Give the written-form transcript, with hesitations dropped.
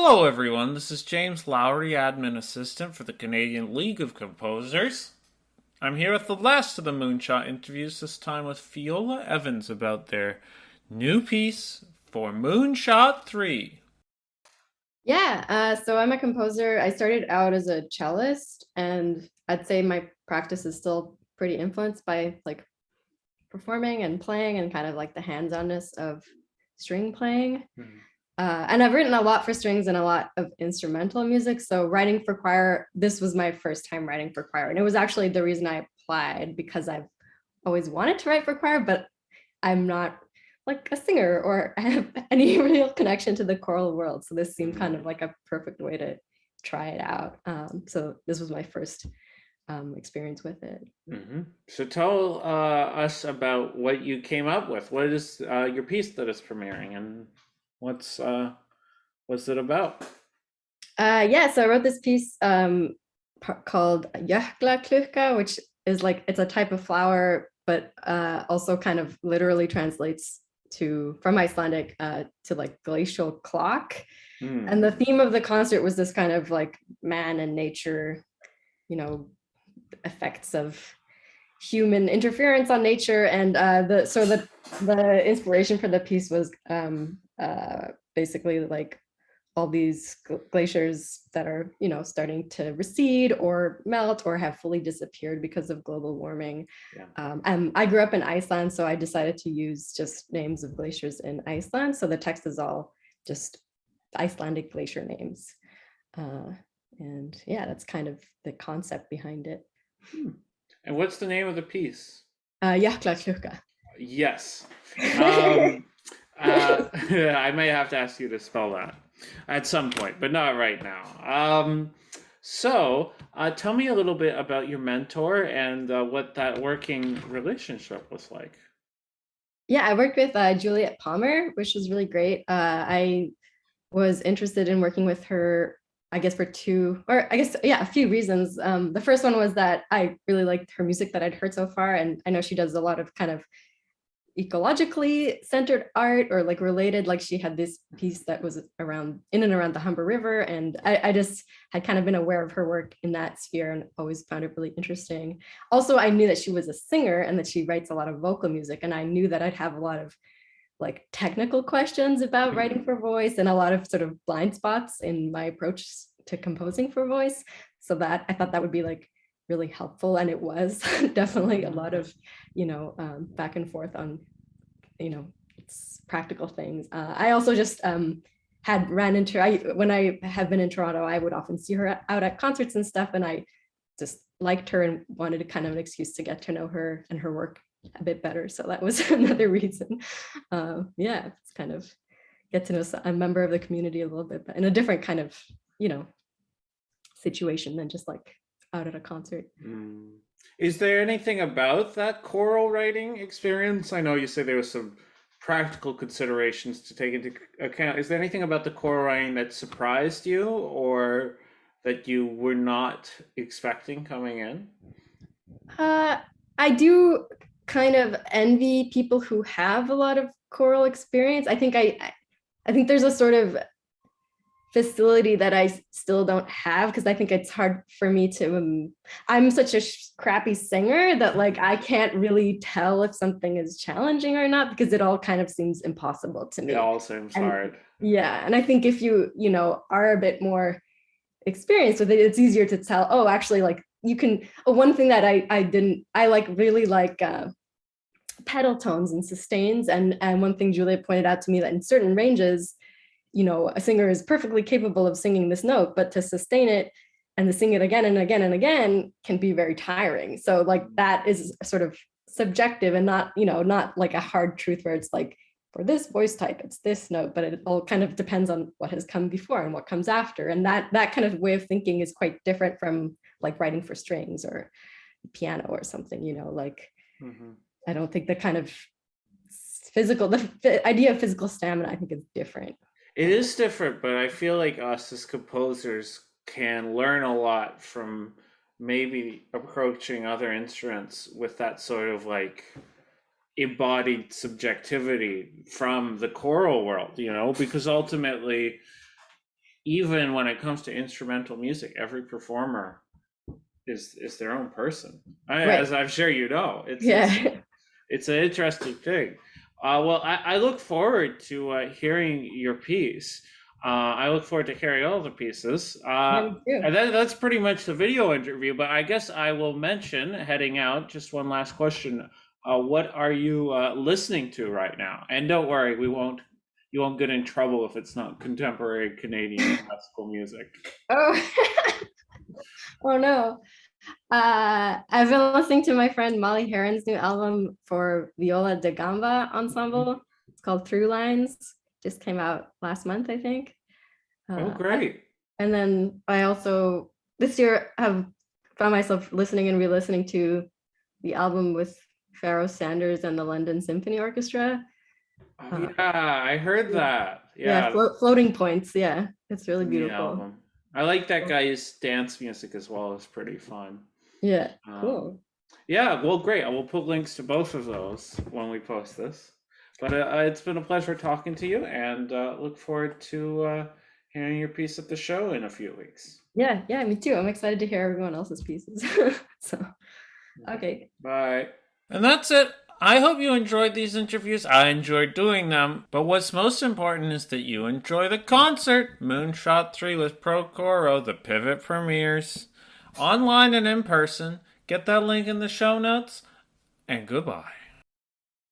Hello, everyone. This is James Lowrie, Admin Assistant for the Canadian League of Composers. I'm here with the last of the Moonshot interviews, this time with Fjóla Evans about their new piece for Moonshot 3. So I'm a composer. I started out as a cellist, and I'd say my practice is still pretty influenced by like performing and playing and kind of like the hands-onness of string playing. And I've written a lot for strings and a lot of instrumental music. So writing for choir, this was my first time writing for choir. And it was actually the reason I applied because I've always wanted to write for choir, but I'm not like a singer or have any real connection to the choral world. So this seemed kind of like a perfect way to try it out. So this was my first experience with it. So tell us about what you came up with. What is your piece that is premiering, and what's it about? So I wrote this piece called Jöklaklukka, which is like, it's a type of flower, but also kind of literally translates from Icelandic to like glacial clock. And the theme of the concert was this kind of like man and nature, effects of human interference on nature. And the inspiration for the piece was basically like all these glaciers that are, starting to recede or melt or have fully disappeared because of global warming. I grew up in Iceland, so I decided to use just names of glaciers in Iceland. So the text is all just Icelandic glacier names. That's kind of the concept behind it. And what's the name of the piece? Jöklaklukka. Yes. I may have to ask you to spell that at some point, but not right now. So tell me a little bit about your mentor and what that working relationship was like. Yeah, I worked with Juliet Palmer, which was really great. I was interested in working with her, I guess for a few reasons. The first one was that I really liked her music that I'd heard so far, and I know she does a lot of kind of ecologically centered art or like related. Like she had this piece that was in and around the Humber River, and I just had kind of been aware of her work in that sphere and always found it really interesting. Also, I knew that she was a singer and that she writes a lot of vocal music, and I knew that I'd have a lot of like technical questions about writing for voice and a lot of sort of blind spots in my approach to composing for voice. So that I thought that would be like really helpful, and it was definitely a lot of back and forth on practical things. I also just had ran into when I have been in Toronto, I would often see her out at concerts and stuff, and I just liked her and wanted a kind of an excuse to get to know her and her work a bit better. So that was another reason. It's kind of get to know a member of the community a little bit, but in a different kind of situation than just like out at a concert. Is there anything about that choral writing experience? I know you say there was some practical considerations to take into account. Is there anything about the choral writing that surprised you or that you were not expecting coming in? I do kind of envy people who have a lot of choral experience. I think there's a sort of facility that I still don't have, because I think it's hard for me to I'm such a crappy singer that like I can't really tell if something is challenging or not, because it all kind of seems impossible to me. It all seems hard. Yeah, and I think if you are a bit more experienced with it, it's easier to tell, oh, actually, like you can one thing that I like really like pedal tones and sustains, and one thing Julia pointed out to me, that in certain ranges a singer is perfectly capable of singing this note, but to sustain it and to sing it again and again and again can be very tiring. So like that is sort of subjective and not like a hard truth where it's like, for this voice type, it's this note, but it all kind of depends on what has come before and what comes after. And that kind of way of thinking is quite different from like writing for strings or piano or something, I don't think the kind of the idea of physical stamina, I think, is different. It is different, but I feel like us as composers can learn a lot from maybe approaching other instruments with that sort of like embodied subjectivity from the choral world, because ultimately even when it comes to instrumental music, every performer is their own person. Right. As I'm sure you know, Yeah. it's an interesting thing. Well, I look forward to hearing your piece. I look forward to hearing all the pieces. Yeah, me too. And that's pretty much the video interview. But I guess I will mention, heading out, just one last question. What are you listening to right now? And don't worry, you won't get in trouble if it's not contemporary Canadian classical music. Oh, oh no. I've been listening to my friend Molly Heron's new album for viola da gamba Mhm. ensemble. It's called Through Lines. Just came out last month, I think. Oh, Uh, great. and then I also this year have found myself listening and re-listening to the album with Pharoah Sanders and the London Symphony Orchestra. Oh, Uh, yeah, I heard yeah, that. yeah, Yeah, floating points. Yeah, it's really in the beautiful. album. I like that guy's dance music as well. It's pretty fun. Yeah, Um, cool. yeah, well, great. I will put links to both of those when we post this. But it's been a pleasure talking to you, and look forward to hearing your piece at the show in a few weeks. Yeah, yeah, me too. I'm excited to hear everyone else's pieces. So, Okay. okay. Bye. And that's it. I hope you enjoyed these interviews. I enjoyed doing them. But what's most important is that you enjoy the concert. Moonshot 3 with Pro Coro, the Pivot premieres. Online and in person. Get that link in the show notes. And goodbye.